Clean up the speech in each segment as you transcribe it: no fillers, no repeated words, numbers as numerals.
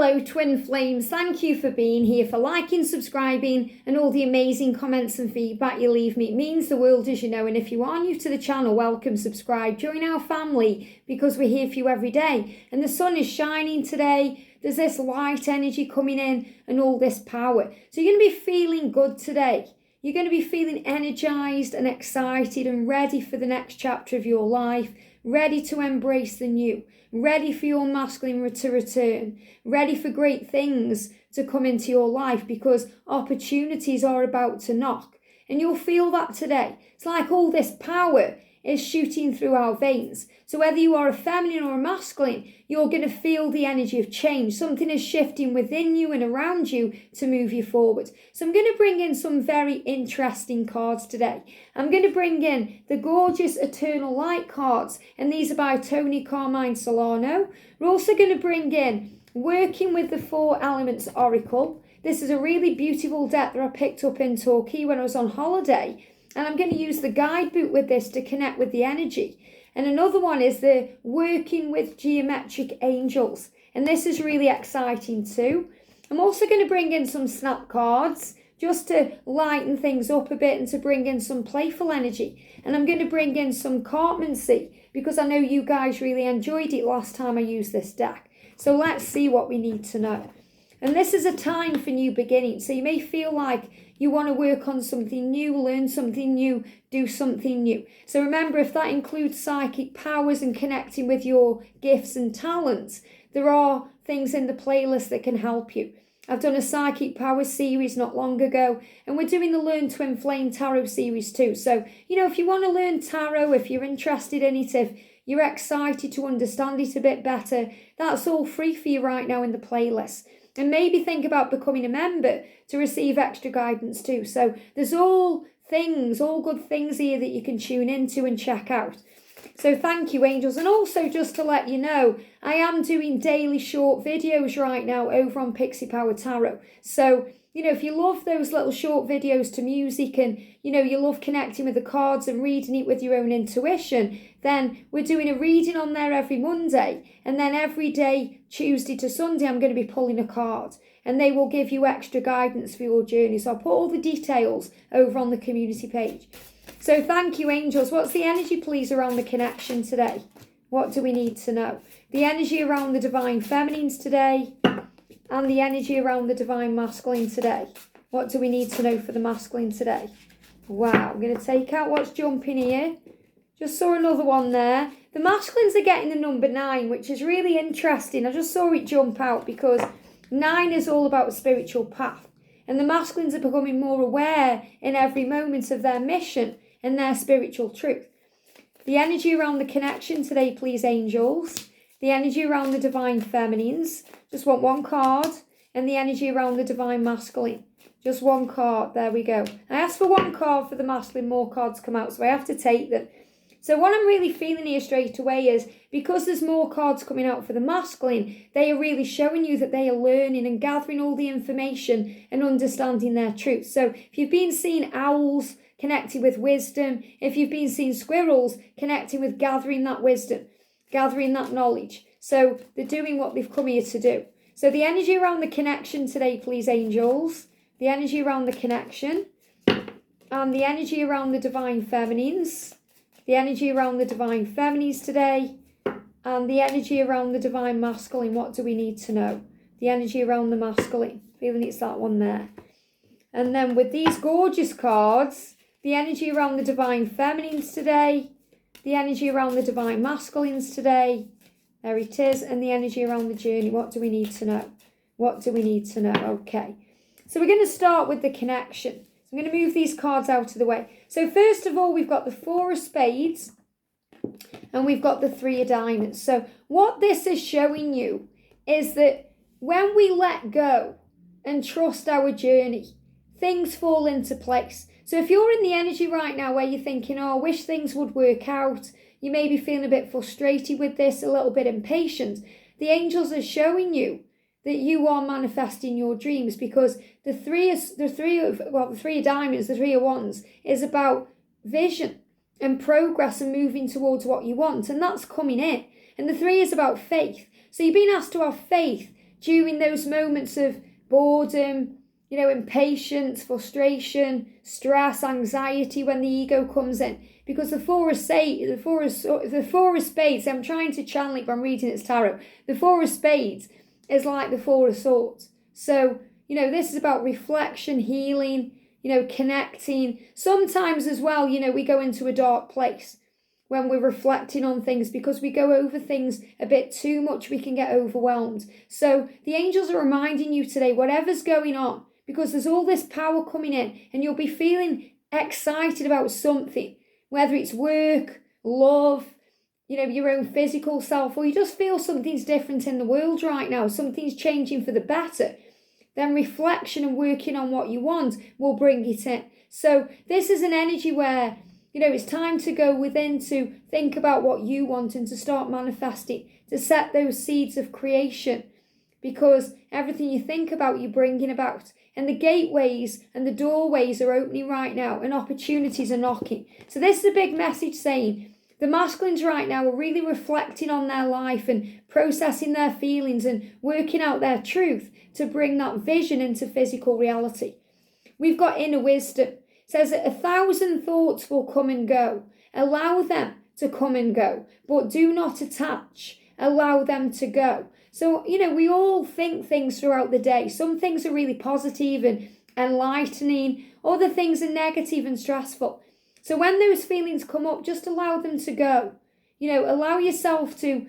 Hello twin flames, thank you for being here, for liking, subscribing and all the amazing comments and feedback you leave me. It means the world, as you know, and if you are new to the channel, welcome, subscribe, join our family because we're here for you every day. And the sun is shining today, there's this light energy coming in and all this power. So you're going to be feeling good today. You're going to be feeling energized and excited and ready for the next chapter of your life, ready to embrace the new, ready for your masculine to return, ready for great things to come into your life because opportunities are about to knock. And you'll feel that today. It's like all this power is shooting through our veins. So whether you are a feminine or a masculine, you're going to feel the energy of change. Something is shifting within you and around you to move you forward. So I'm going to bring in some very interesting cards today. I'm going to bring in the gorgeous Eternal Light cards, and these are by Toni, Carmine, Salerno. We're also going to bring in Working with the Four Elements Oracle. This is a really beautiful deck that I picked up in Turkey when I was on holiday. And I'm going to use the guide book with this to connect with the energy. And another one is the Working with Geometric Angels. And this is really exciting too. I'm also going to bring in some snap cards just to lighten things up a bit and to bring in some playful energy. And I'm going to bring in some Cartmancy because I know you guys really enjoyed it last time I used this deck. So let's see what we need to know. And this is a time for new beginnings. So you may feel like you want to work on something new, learn something new, do something new. So remember, if that includes psychic powers and connecting with your gifts and talents, there are things in the playlist that can help you. I've done a psychic powers series not long ago, and we're doing the Learn Twin Flame Tarot series too. So, you know, if you want to learn tarot, if you're interested in it, if you're excited to understand it a bit better, that's all free for you right now in the playlist. And maybe think about becoming a member to receive extra guidance too. So there's all good things here that you can tune into and check out. So thank you, angels. And also just to let you know, I am doing daily short videos right now over on Pixie Power Tarot. So, you know, if you love those little short videos to music and, you know, you love connecting with the cards and reading it with your own intuition, then we're doing a reading on there every Monday. And then every day, Tuesday to Sunday, I'm going to be pulling a card. And they will give you extra guidance for your journey. So I'll put all the details over on the community page. So thank you, angels. What's the energy, please, around the connection today? What do we need to know? The energy around the divine feminines today and the energy around the divine masculine today. What do we need to know for the masculine today? Wow, I'm going to take out what's jumping here. Just saw another one there. The masculines are getting the number 9, which is really interesting. I just saw it jump out because 9 is all about a spiritual path. And the masculines are becoming more aware in every moment of their mission and their spiritual truth. The energy around the connection today, please, angels. The energy around the divine feminines. Just want one card. And the energy around the divine masculine. Just one card. There we go. I asked for one card for the masculine. More cards come out, so I have to take them. So what I'm really feeling here straight away is because there's more cards coming out for the masculine, they are really showing you that they are learning and gathering all the information and understanding their truth. So if you've been seeing owls connecting with wisdom, if you've been seeing squirrels connecting with gathering that wisdom, gathering that knowledge. So they're doing what they've come here to do. So the energy around the connection today, please, angels. The energy around the connection and the energy around the divine feminines. The energy around the divine feminines today and the energy around the divine masculine. What do we need to know? The energy around the masculine. Feeling it's that one there. And then with these gorgeous cards, the energy around the divine feminines today, the energy around the divine masculines today. There it is. And the energy around the journey. What do we need to know? What do we need to know? Okay. So we're going to start with the connection. I'm going to move these cards out of the way. So first of all, we've got the 4 of spades and we've got the 3 of diamonds. So what this is showing you is that when we let go and trust our journey, things fall into place. So if you're in the energy right now where you're thinking, oh, I wish things would work out, you may be feeling a bit frustrated with this, a little bit impatient, the angels are showing you that you are manifesting your dreams because the three of diamonds, the 3 of wands is about vision and progress and moving towards what you want. And that's coming in. And the 3 is about faith. So you've been asked to have faith during those moments of boredom, impatience, frustration, stress, anxiety when the ego comes in. Because the four of spades, I'm trying to channel it, but I'm reading its tarot. The four of spades is like the four of swords. So, this is about reflection, healing, connecting. Sometimes as well, we go into a dark place when we're reflecting on things, because we go over things a bit too much, we can get overwhelmed. So the angels are reminding you today, whatever's going on, because there's all this power coming in, and you'll be feeling excited about something, whether it's work, love, your own physical self, or you just feel something's different in the world right now, something's changing for the better. Then reflection and working on what you want will bring it in. So this is an energy where, it's time to go within to think about what you want and to start manifesting, to set those seeds of creation, because everything you think about, you're bringing about. And the gateways and the doorways are opening right now, and opportunities are knocking. So this is a big message saying the masculines right now are really reflecting on their life and processing their feelings and working out their truth to bring that vision into physical reality. We've got inner wisdom. It says that 1,000 thoughts will come and go. Allow them to come and go, but do not attach. Allow them to go. So, we all think things throughout the day. Some things are really positive and enlightening. Other things are negative and stressful. So when those feelings come up, just allow them to go. Allow yourself to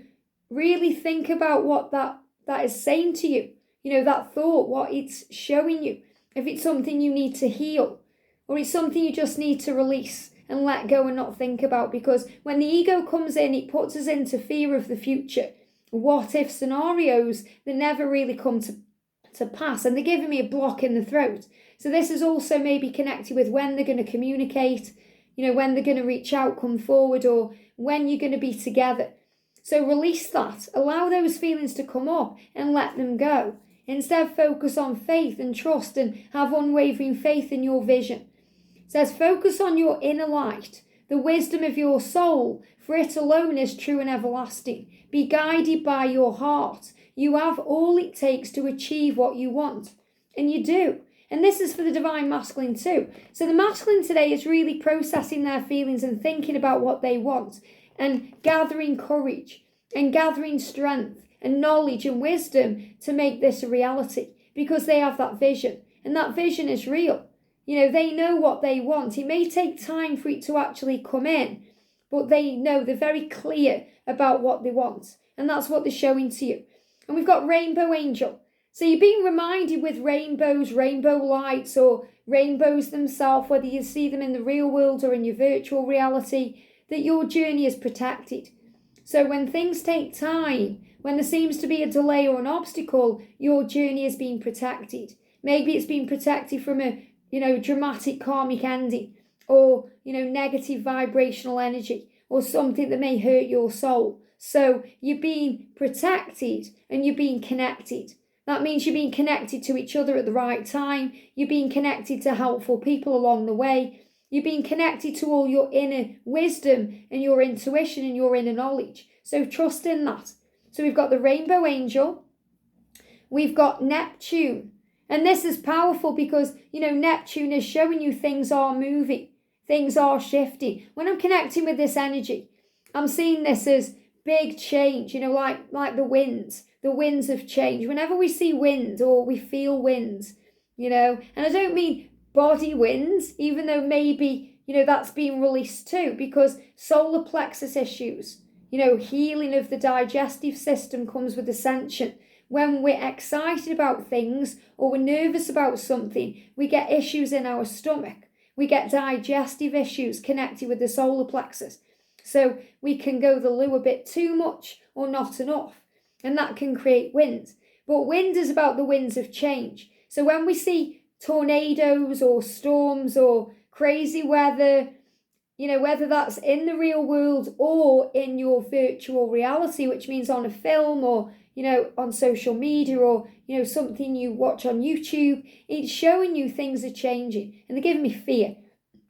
really think about what that is saying to you. That thought, what it's showing you. If it's something you need to heal, or it's something you just need to release and let go and not think about. Because when the ego comes in, it puts us into fear of the future. What if scenarios that never really come to pass, and they're giving me a block in the throat. So this is also maybe connected with when they're going to communicate, when they're going to reach out, come forward, or when you're going to be together. So release that. Allow those feelings to come up and let them go. Instead, focus on faith and trust and have unwavering faith in your vision. It says, focus on your inner light, the wisdom of your soul, for it alone is true and everlasting. Be guided by your heart. You have all it takes to achieve what you want. And you do. And this is for the divine masculine too. So the masculine today is really processing their feelings and thinking about what they want, and gathering courage and gathering strength and knowledge and wisdom to make this a reality, because they have that vision, and that vision is real. They know what they want. It may take time for it to actually come in, but they know, they're very clear about what they want, and that's what they're showing to you. And we've got rainbow angel. So you're being reminded with rainbows, rainbow lights, or rainbows themselves, whether you see them in the real world or in your virtual reality, that your journey is protected. So when things take time, when there seems to be a delay or an obstacle, your journey is being protected. Maybe it's being protected from a, dramatic karmic ending, or, negative vibrational energy, or something that may hurt your soul. So you're being protected and you're being connected. That means you're being connected to each other at the right time. You're being connected to helpful people along the way. You're being connected to all your inner wisdom and your intuition and your inner knowledge. So trust in that. So we've got the rainbow angel. We've got Neptune. And this is powerful because, Neptune is showing you things are moving. Things are shifting. When I'm connecting with this energy, I'm seeing this as big change, like the winds of change. Whenever we see wind or we feel winds, and I don't mean body winds, even though maybe, that's being released too, because solar plexus issues, healing of the digestive system comes with Ascension. When we're excited about things or we're nervous about something, we get issues in our stomach. We get digestive issues connected with the solar plexus. So we can go the loo a bit too much or not enough. And that can create wind. But wind is about the winds of change. So when we see tornadoes or storms or crazy weather, whether that's in the real world or in your virtual reality, which means on a film or, on social media or, something you watch on YouTube, it's showing you things are changing and they're giving me fear.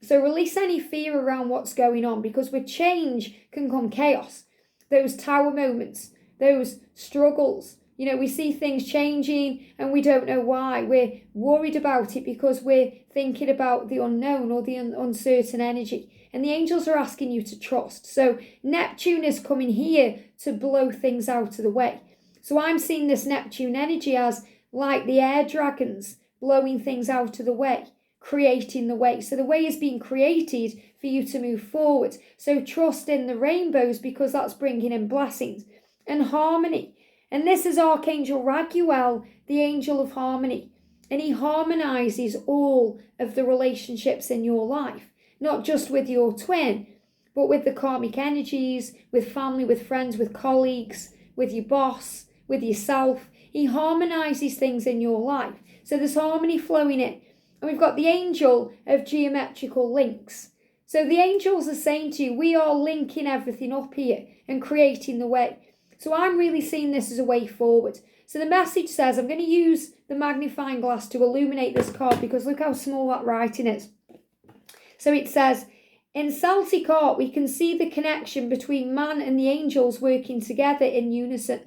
So release any fear around what's going on, because with change can come chaos. Those tower moments, those struggles, We see things changing and we don't know why. We're worried about it because we're thinking about the unknown or the uncertain energy. And the angels are asking you to trust. So Neptune is coming here to blow things out of the way. So I'm seeing this Neptune energy as like the air dragons blowing things out of the way, creating the way. So the way is being created for you to move forward. So trust in the rainbows because that's bringing in blessings and harmony. And this is Archangel Raguel, the angel of harmony. And he harmonizes all of the relationships in your life, not just with your twin, but with the karmic energies, with family, with friends, with colleagues, with your boss, with yourself. He harmonizes things in your life. So there's harmony flowing in. And we've got the angel of geometrical links. So the angels are saying to you, we are linking everything up here and creating the way. So I'm really seeing this as a way forward. So the message says, I'm going to use the magnifying glass to illuminate this card because look how small that writing is. So it says, in Celtic art, we can see the connection between man and the angels working together in unison.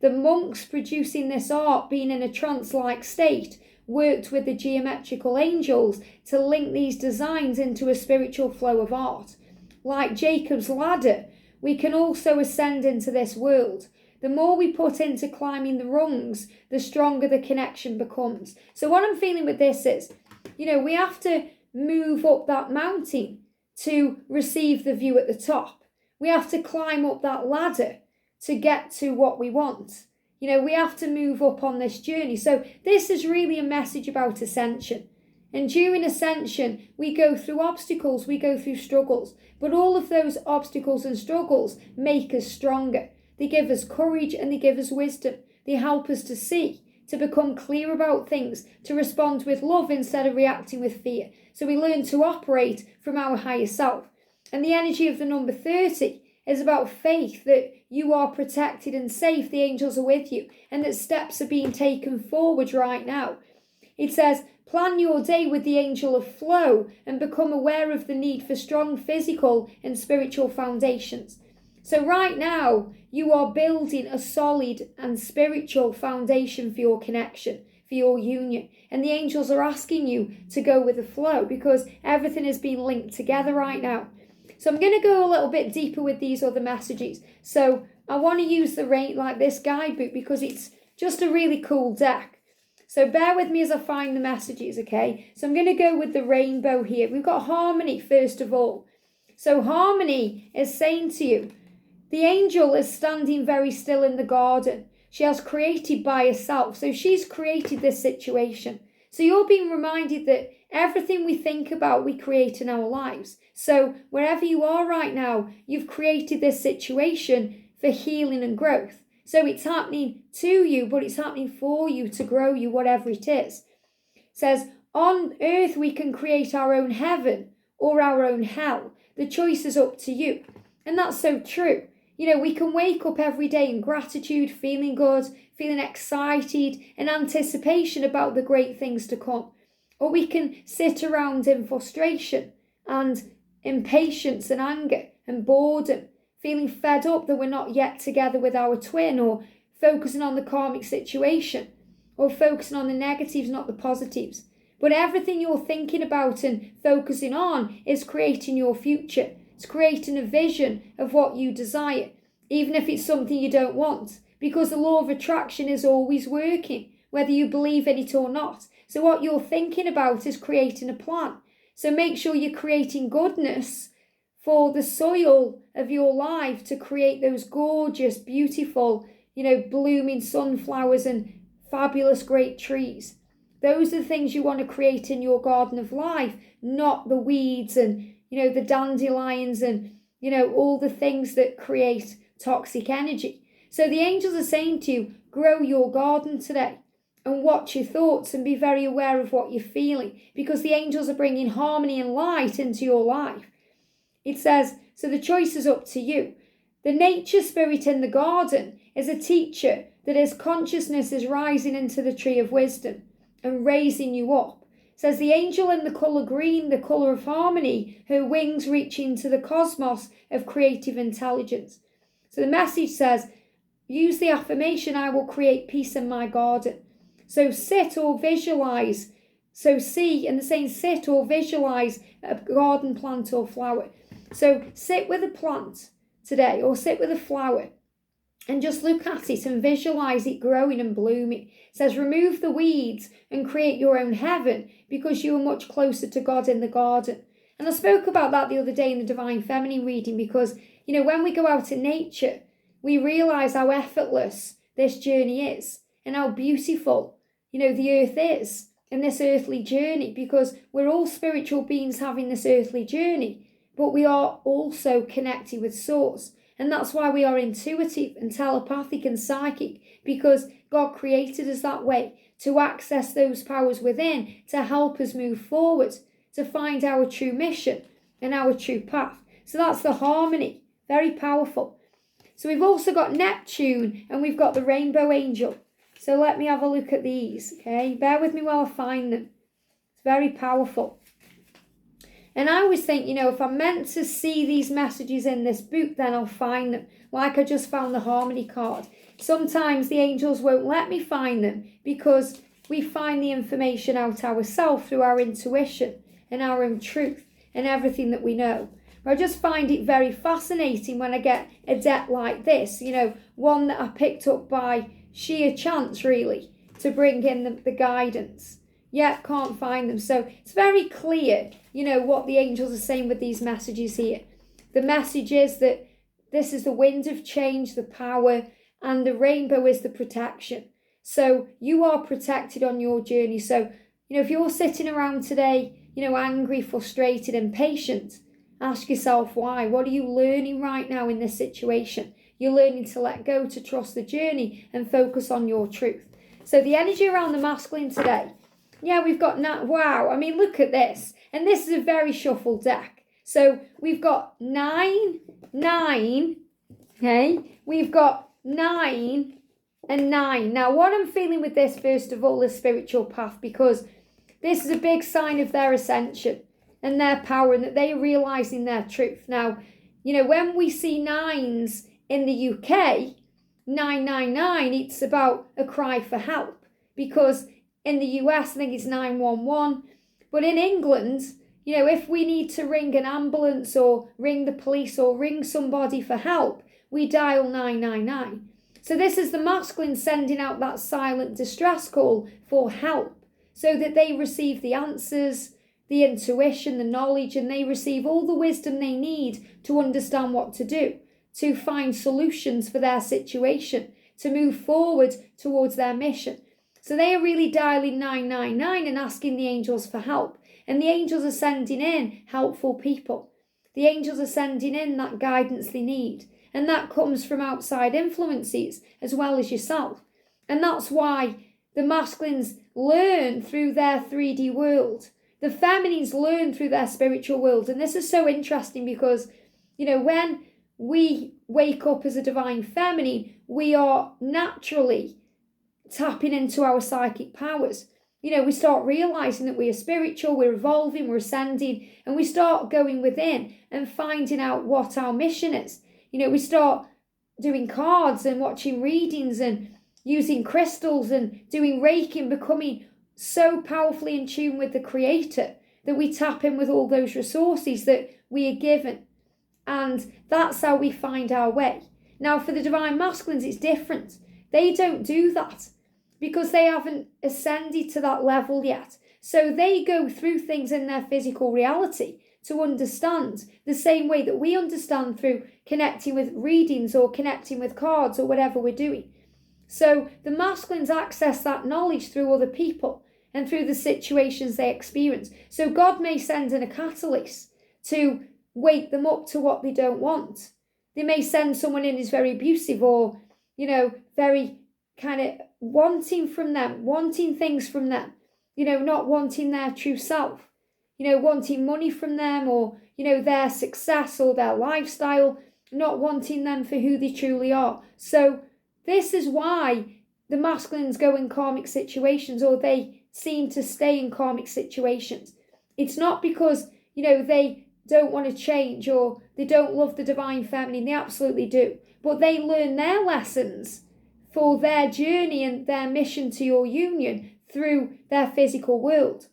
The monks producing this art, being in a trance-like state, worked with the geometrical angels to link these designs into a spiritual flow of art. Like Jacob's ladder, we can also ascend into this world. The more we put into climbing the rungs, the stronger the connection becomes. So what I'm feeling with this is, we have to move up that mountain to receive the view at the top. We have to climb up that ladder to get to what we want. We have to move up on this journey. So this is really a message about ascension. And during ascension, we go through obstacles, we go through struggles. But all of those obstacles and struggles make us stronger. They give us courage and they give us wisdom. They help us to see, to become clear about things, to respond with love instead of reacting with fear. So we learn to operate from our higher self. And the energy of the number 30 is about faith that you are protected and safe, the angels are with you, and that steps are being taken forward right now. It says, plan your day with the angel of flow and become aware of the need for strong physical and spiritual foundations. So right now, you are building a solid and spiritual foundation for your connection, for your union. And the angels are asking you to go with the flow because everything is being linked together right now. So I'm going to go a little bit deeper with these other messages. So I want to use this guidebook because it's just a really cool deck. So bear with me as I find the messages, okay? So I'm going to go with the rainbow here. We've got harmony first of all. So harmony is saying to you, the angel is standing very still in the garden. She has created by herself. So she's created this situation. So you're being reminded that everything we think about, we create in our lives. So wherever you are right now, you've created this situation for healing and growth. So it's happening to you, but it's happening for you to grow you, whatever it is. It says, on earth we can create our own heaven or our own hell. The choice is up to you. And that's so true. We can wake up every day in gratitude, feeling good, feeling excited and anticipation about the great things to come. Or we can sit around in frustration and impatience and anger and boredom, feeling fed up that we're not yet together with our twin, or focusing on the karmic situation, or focusing on the negatives, not the positives. But everything you're thinking about and focusing on is creating your future. It's creating a vision of what you desire, even if it's something you don't want, because the law of attraction is always working, whether you believe in it or not. So what you're thinking about is creating a plan. So make sure you're creating goodness for the soil of your life to create those gorgeous, beautiful, blooming sunflowers and fabulous great trees. Those are the things you want to create in your garden of life, not the weeds and, the dandelions and, all the things that create toxic energy. So the angels are saying to you, grow your garden today and watch your thoughts and be very aware of what you're feeling, because the angels are bringing harmony and light into your life. It says, so the choice is up to you. The nature spirit in the garden is a teacher that as consciousness is rising into the tree of wisdom and raising you up. It says the angel in the colour green, the colour of harmony, her wings reaching to the cosmos of creative intelligence. So the message says, use the affirmation, I will create peace in my garden. So sit or visualize. So see, and the saying sit or visualize a garden plant or flower. So sit with a plant today or sit with a flower and just look at it and visualize it growing and blooming. It says remove the weeds and create your own heaven because you are much closer to God in the garden. And I spoke about that the other day in the Divine Feminine reading because, when we go out in nature, we realize how effortless this journey is and how beautiful, the earth is in this earthly journey, because we're all spiritual beings having this earthly journey, but we are also connected with Source. And that's why we are intuitive and telepathic and psychic, because God created us that way, to access those powers within, to help us move forward, to find our true mission and our true path. So that's the harmony, very powerful. So we've also got Neptune and we've got the Rainbow Angel. So let me have a look at these, okay? Bear with me while I find them. It's very powerful. And I always think, if I'm meant to see these messages in this book, then I'll find them. Like I just found the Harmony card. Sometimes the angels won't let me find them because we find the information out ourselves through our intuition and our own truth and everything that we know. But I just find it very fascinating when I get a deck like this, one that I picked up by sheer chance, really, to bring in the guidance. Yet can't find them. So it's very clear, what the angels are saying with these messages here. The message is that this is the wind of change, the power, and the rainbow is the protection. So you are protected on your journey. So, if you're sitting around today, angry, frustrated, impatient, ask yourself why. What are you learning right now in this situation? You're learning to let go, to trust the journey and focus on your truth. So the energy around the masculine today, we've got, wow, look at this. And this is a very shuffled deck. So we've got 9, okay? We've got 9 and 9. Now, what I'm feeling with this, first of all, is spiritual path, because this is a big sign of their ascension and their power and that they are realising their truth. Now, when we see 9s in the UK, 999, it's about a cry for help, because in the US, I think it's 911. But in England, if we need to ring an ambulance or ring the police or ring somebody for help, we dial 999. So this is the masculine sending out that silent distress call for help so that they receive the answers, the intuition, the knowledge, and they receive all the wisdom they need to understand what to do, to find solutions for their situation, to move forward towards their mission. So they are really dialing 999 and asking the angels for help. And the angels are sending in helpful people. The angels are sending in that guidance they need. And that comes from outside influences as well as yourself. And that's why the masculines learn through their 3D world. The feminines learn through their spiritual world. And this is so interesting because, when we wake up as a divine feminine, we are naturally tapping into our psychic powers. We start realizing that we are spiritual, we're evolving, we're ascending, and we start going within and finding out what our mission is. We start doing cards and watching readings and using crystals and doing Reiki and becoming so powerfully in tune with the Creator that we tap in with all those resources that we are given. And that's how we find our way. Now, for the divine masculines, it's different. They don't do that because they haven't ascended to that level yet. So they go through things in their physical reality to understand the same way that we understand through connecting with readings or connecting with cards or whatever we're doing. So the masculines access that knowledge through other people and through the situations they experience. So God may send in a catalyst to wake them up to what they don't want. They may send someone in who's very abusive or, very kind of wanting from them, wanting things from them, not wanting their true self, wanting money from them or, their success or their lifestyle, not wanting them for who they truly are. So this is why the masculines go in karmic situations, or they seem to stay in karmic situations. It's not because, they don't want to change, or they don't love the divine feminine. They absolutely do. But they learn their lessons for their journey and their mission to your union through their physical world.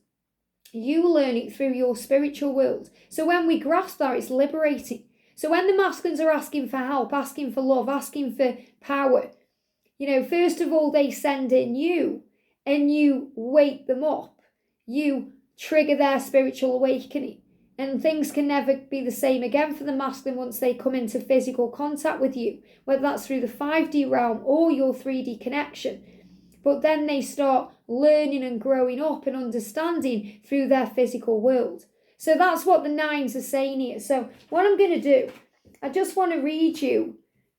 You learn it through your spiritual world. So when we grasp that, it's liberating. So when the masculines are asking for help, asking for love, asking for power, first of all, they send in you and you wake them up. You trigger their spiritual awakening. And things can never be the same again for the masculine once they come into physical contact with you, whether that's through the 5D realm or your 3D connection. But then they start learning and growing up and understanding through their physical world. So that's what the 9s are saying here. So what I'm going to do, I just want to read you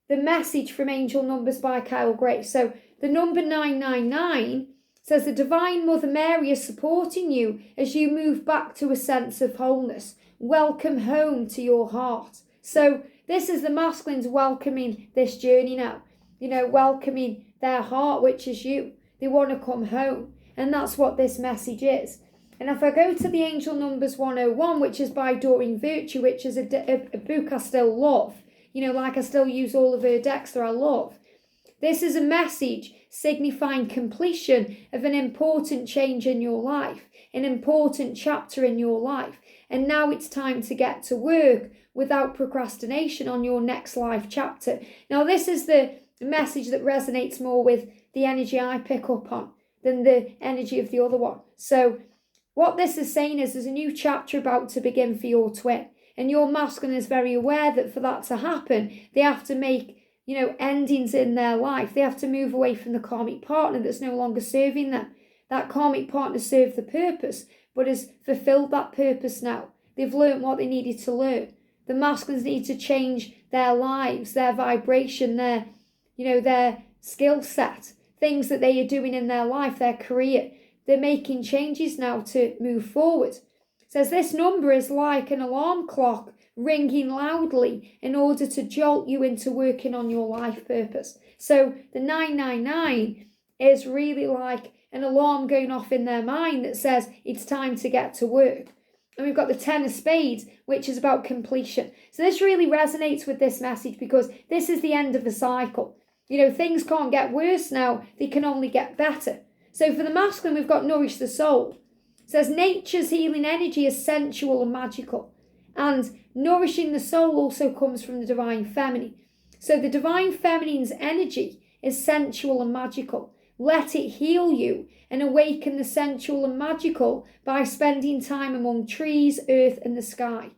the message from Angel Numbers by Kyle Gray. So the number 999 says the Divine Mother Mary is supporting you as you move back to a sense of wholeness. Welcome home to your heart. So this is the masculines welcoming this journey now. Welcoming their heart, which is you. They want to come home. And that's what this message is. And if I go to the Angel Numbers 101, which is by Doreen Virtue, which is a book I still love. I still use all of her decks that I love. This is a message signifying completion of an important change in your life, an important chapter in your life. And now it's time to get to work without procrastination on your next life chapter. Now, this is the message that resonates more with the energy I pick up on than the energy of the other one. So what this is saying is there's a new chapter about to begin for your twin. And your masculine is very aware that for that to happen, they have to make endings in their life. They have to move away from the karmic partner that's no longer serving them. That karmic partner served the purpose, but has fulfilled that purpose now. They've learned what they needed to learn. The masculines need to change their lives, their vibration, their skill set, things that they are doing in their life, their career. They're making changes now to move forward. It says this number is like an alarm clock ringing loudly in order to jolt you into working on your life purpose. So the 999 is really like an alarm going off in their mind that says it's time to get to work. And we've got the 10 of spades, which is about completion. So this really resonates with this message because this is the end of the cycle. Things can't get worse now, they can only get better. So for the masculine, we've got nourish the soul. It says nature's healing energy is sensual and magical. And nourishing the soul also comes from the divine feminine. So the divine feminine's energy is sensual and magical. Let it heal you and awaken the sensual and magical by spending time among trees, earth and the sky.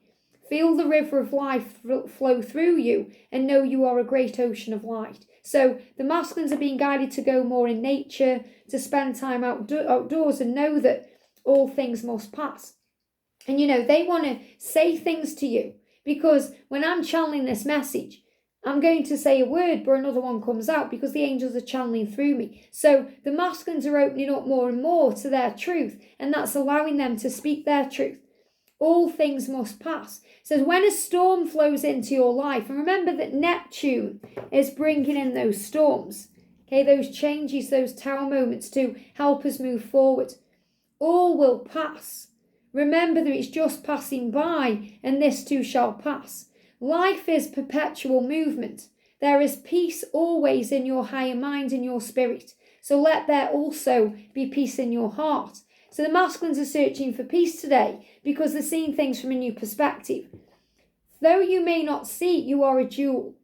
Feel the river of life flow through you and know you are a great ocean of light. So the masculines are being guided to go more in nature, to spend time outdoors and know that all things must pass. And they want to say things to you because when I'm channeling this message, I'm going to say a word, but another one comes out because the angels are channeling through me. So the masculines are opening up more and more to their truth, and that's allowing them to speak their truth. All things must pass. It says when a storm flows into your life, and remember that Neptune is bringing in those storms, okay, those changes, those tower moments to help us move forward. All will pass. Remember that it's just passing by, and this too shall pass. Life is perpetual movement. There is peace always in your higher mind and your spirit. So let there also be peace in your heart. So the masculines are searching for peace today because they're seeing things from a new perspective. Though you may not see, you are a jewel.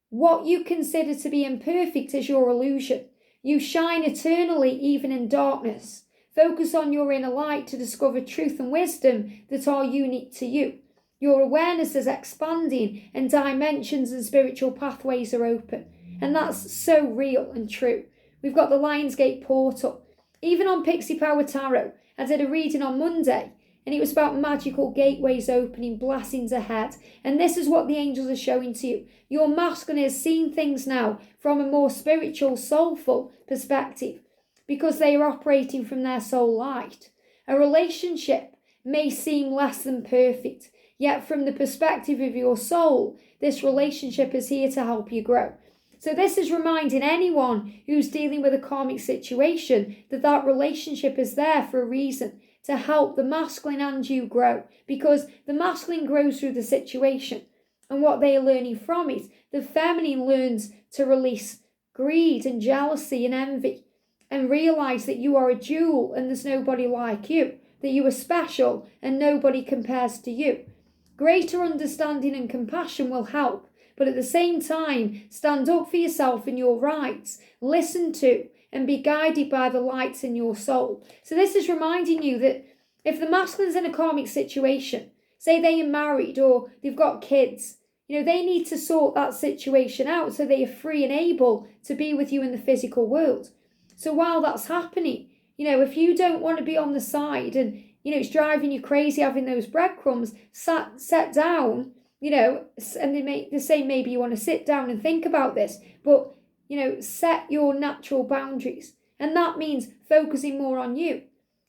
What you consider to be imperfect is your illusion. You shine eternally even in darkness. Focus on your inner light to discover truth and wisdom that are unique to you. Your awareness is expanding and dimensions and spiritual pathways are open. And that's so real and true. We've got the Lionsgate portal. Even on Pixie Power Tarot, I did a reading on Monday and it was about magical gateways opening, blessings ahead. And this is what the angels are showing to you. Your masculine is seeing things now from a more spiritual, soulful perspective because they are operating from their soul light. A relationship may seem less than perfect, yet from the perspective of your soul, this relationship is here to help you grow. So this is reminding anyone who's dealing with a karmic situation that that relationship is there for a reason. to help the masculine and you grow, because the masculine grows through the situation. And what they are learning from it, the feminine learns to release greed and jealousy and envy and realize that you are a jewel and there's nobody like you, that you are special and nobody compares to you. Greater understanding and compassion will help, but at the same time, stand up for yourself and your rights, listen to and be guided by the lights in your soul. So this is reminding you that if the masculine's in a karmic situation, say they are married or they've got kids, they need to sort that situation out so they are free and able to be with you in the physical world. So while that's happening, if you don't want to be on the side and, it's driving you crazy having those breadcrumbs, set down, and they say maybe you want to sit down and think about this, but, set your natural boundaries. And that means focusing more on you,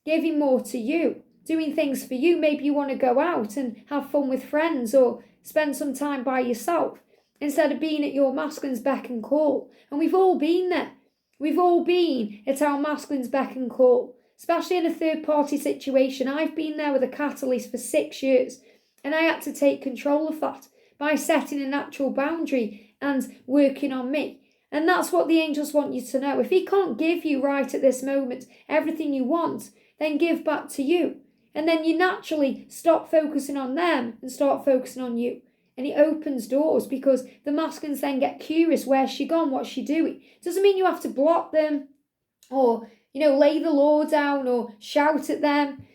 giving more to you, doing things for you. Maybe you want to go out and have fun with friends or spend some time by yourself instead of being at your masculine's beck and call. And we've all been there. We've all been at our masculine's beck and call, especially in a third-party situation. I've been there with a catalyst for 6 years, and I had to take control of that by setting a natural boundary and working on me. And that's what the angels want you to know. If he can't give you right at this moment everything you want, then give back to you. And then you naturally stop focusing on them and start focusing on you. And it opens doors because the masculines then get curious. Where's she gone? What's she doing? Doesn't mean you have to block them or, lay the law down or shout at them.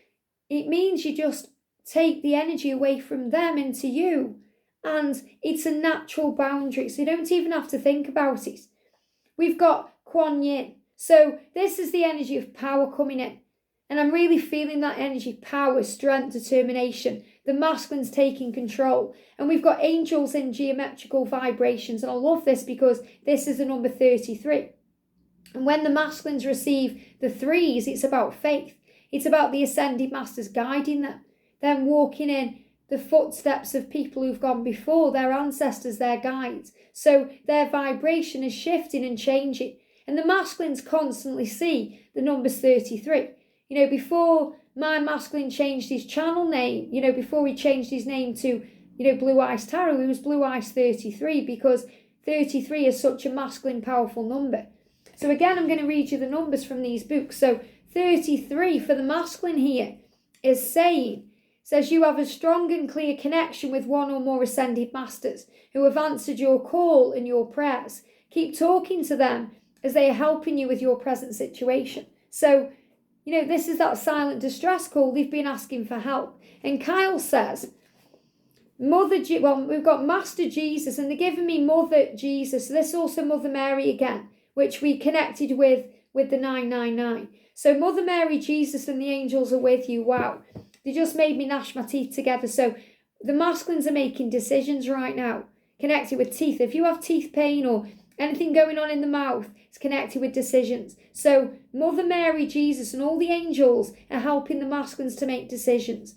It means you just take the energy away from them into you. And it's a natural boundary. So you don't even have to think about it. We've got Kuan Yin. So this is the energy of power coming in. And I'm really feeling that energy, power, strength, determination. The masculine's taking control. And we've got angels in geometrical vibrations. And I love this because this is the number 33. And when the masculines receive the 3s, it's about faith. It's about the ascended masters guiding them. Them walking in the footsteps of people who've gone before, their ancestors, their guides. So their vibration is shifting and changing. And the masculines constantly see the numbers 33. Before my masculine changed his channel name, before he changed his name to, Blue Ice Tarot, he was Blue Ice 33 because 33 is such a masculine, powerful number. So again, I'm going to read you the numbers from these books. So 33 for the masculine here is says you have a strong and clear connection with one or more ascended masters who have answered your call and your prayers. Keep talking to them as they are helping you with your present situation. So, this is that silent distress call. They've been asking for help. And Kyle says, we've got Master Jesus and they're giving me Mother Jesus. So this is also Mother Mary again, which we connected with the 999. So Mother Mary, Jesus and the angels are with you. Wow. They just made me gnash my teeth together. So the masculines are making decisions right now, connected with teeth. If you have teeth pain or anything going on in the mouth, it's connected with decisions. So Mother Mary, Jesus and all the angels are helping the masculines to make decisions.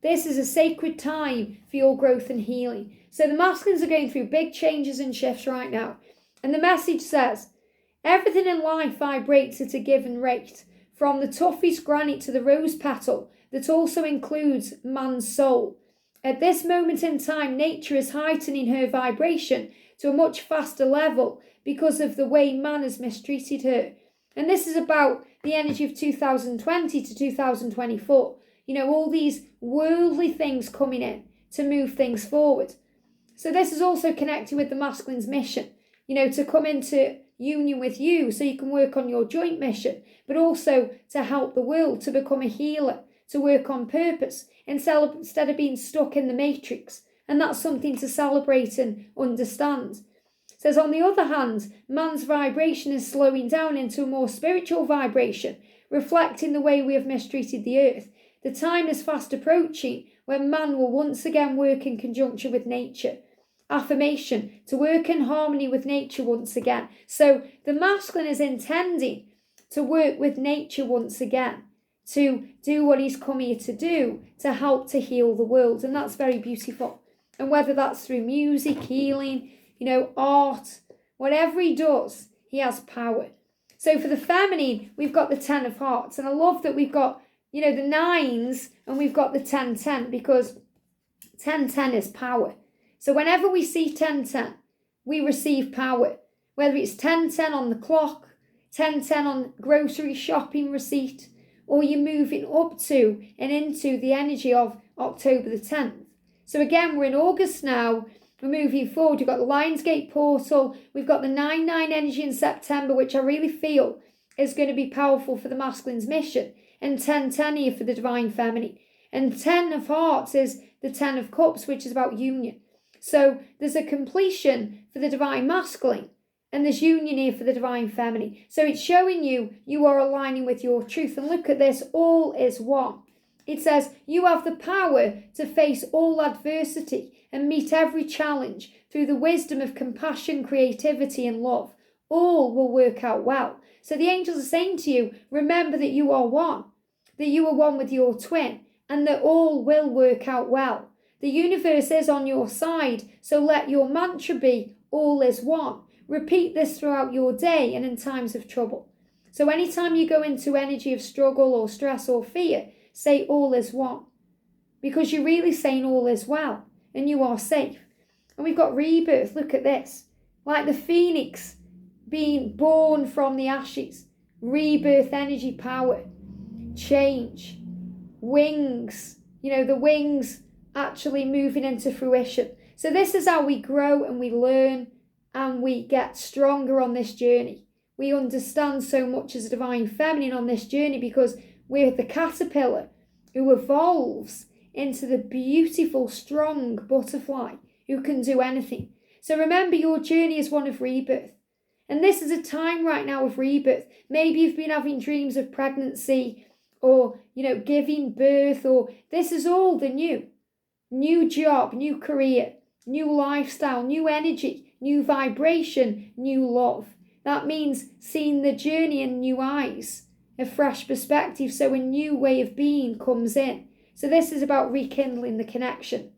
This is a sacred time for your growth and healing. So the masculines are going through big changes and shifts right now. And the message says, everything in life vibrates at a given rate, from the toughest granite to the rose petal that also includes man's soul. At this moment in time, nature is heightening her vibration to a much faster level because of the way man has mistreated her. And this is about the energy of 2020 to 2024. All these worldly things coming in to move things forward. So this is also connected with the masculine's mission, to come into union with you so you can work on your joint mission, but also to help the world to become a healer, to work on purpose instead of being stuck in the matrix. And that's something to celebrate and understand. It says, on the other hand, man's vibration is slowing down into a more spiritual vibration, reflecting the way we have mistreated the earth. The time is fast approaching when man will once again work in conjunction with nature. Affirmation, to work in harmony with nature once again. So the masculine is intending to work with nature once again, to do what he's come here to do, to help to heal the world. And that's very beautiful. And whether that's through music, healing, art, whatever he does, he has power. So for the feminine, we've got the 10 of Hearts. And I love that we've got the nines, and we've got the 10-10, because 10-10 is power. So whenever we see 10-10, we receive power. Whether it's 10-10 on the clock, 10-10 on grocery shopping receipt, or you're moving up to and into the energy of October the 10th. So again, we're in August now. We're moving forward. We've got the Lionsgate portal. We've got the 9-9 energy in September, which I really feel is going to be powerful for the masculine's mission. And 10-10 here for the divine feminine. And 10 of hearts is the 10 of cups, which is about union. So there's a completion for the divine masculine, and there's union here for the divine feminine. So it's showing you are aligning with your truth. And look at this, all is one. It says you have the power to face all adversity and meet every challenge through the wisdom of compassion, creativity, and love. All will work out well. So the angels are saying to you, remember that you are one, that you are one with your twin, and that all will work out well. The universe is on your side, so let your mantra be, all is one. Repeat this throughout your day and in times of trouble. So anytime you go into energy of struggle or stress or fear, say all is one. Because you're really saying all is well and you are safe. And we've got rebirth. Look at this. Like the phoenix being born from the ashes. Rebirth, energy, power, change, wings. The wings actually moving into fruition. So this is how we grow and we learn and we get stronger on this journey. We understand so much as a divine feminine on this journey because we're the caterpillar who evolves into the beautiful, strong butterfly who can do anything. So remember, your journey is one of rebirth. And this is a time right now of rebirth. Maybe you've been having dreams of pregnancy or, giving birth, or this is all the new. New job, new career, new lifestyle, new energy, new vibration, new love. That means seeing the journey in new eyes, a fresh perspective, so a new way of being comes in. So this is about rekindling the connection.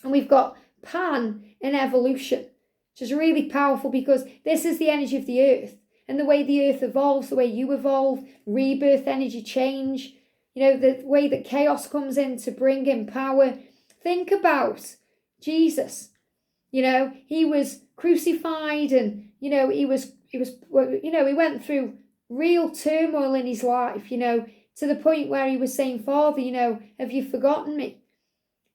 And we've got Pan and evolution, which is really powerful because this is the energy of the earth. And the way the earth evolves, the way you evolve, rebirth, energy, change, the way that chaos comes in to bring in power. Think about Jesus. He was crucified and, he went through real turmoil in his life, to the point where he was saying, Father, have you forgotten me?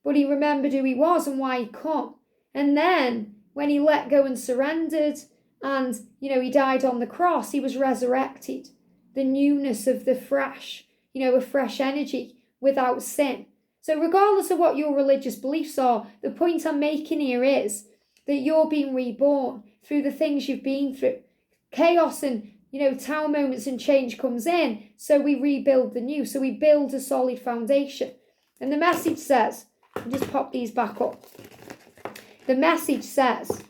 But he remembered who he was and why he'd come. And then when he let go and surrendered and, he died on the cross, he was resurrected. The newness of the fresh, a fresh energy without sin. So regardless of what your religious beliefs are, the point I'm making here is that you're being reborn through the things you've been through. Chaos and, tower moments and change comes in, so we rebuild the new. So we build a solid foundation. And the message says, I'll just pop these back up. The message says,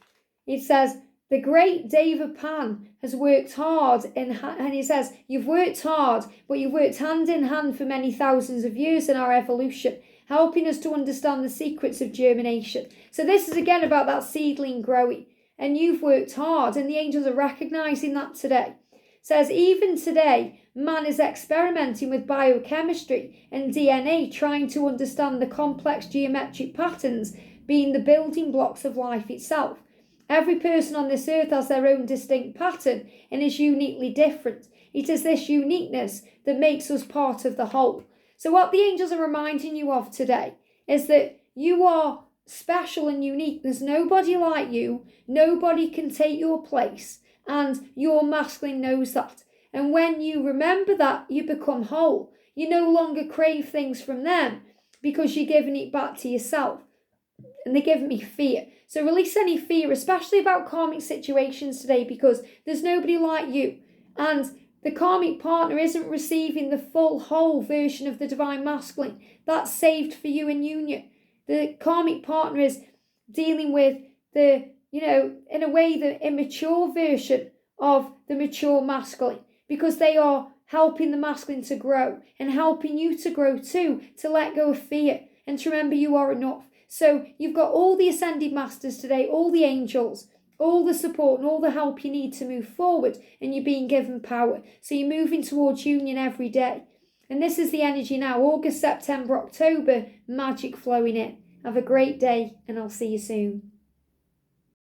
the great David Pan has worked hard, and he says, you've worked hard, but you've worked hand in hand for many thousands of years in our evolution, helping us to understand the secrets of germination. So this is again about that seedling growing, and you've worked hard, and the angels are recognizing that today. It says, even today, man is experimenting with biochemistry and DNA, trying to understand the complex geometric patterns being the building blocks of life itself. Every person on this earth has their own distinct pattern and is uniquely different. It is this uniqueness that makes us part of the whole. So what the angels are reminding you of today is that you are special and unique. There's nobody like you. Nobody can take your place. And your masculine knows that. And when you remember that, you become whole. You no longer crave things from them because you're giving it back to yourself. And they're giving me fear. So release any fear, especially about karmic situations today, because there's nobody like you. And the karmic partner isn't receiving the full, whole version of the divine masculine. That's saved for you in union. The karmic partner is dealing with the, in a way, the immature version of the mature masculine, because they are helping the masculine to grow and helping you to grow too, to let go of fear and to remember you are enough. So you've got all the ascended masters today, all the angels, all the support and all the help you need to move forward, and you're being given power. So you're moving towards union every day. And this is the energy now. August, September, October, magic flowing in. Have a great day, and I'll see you soon.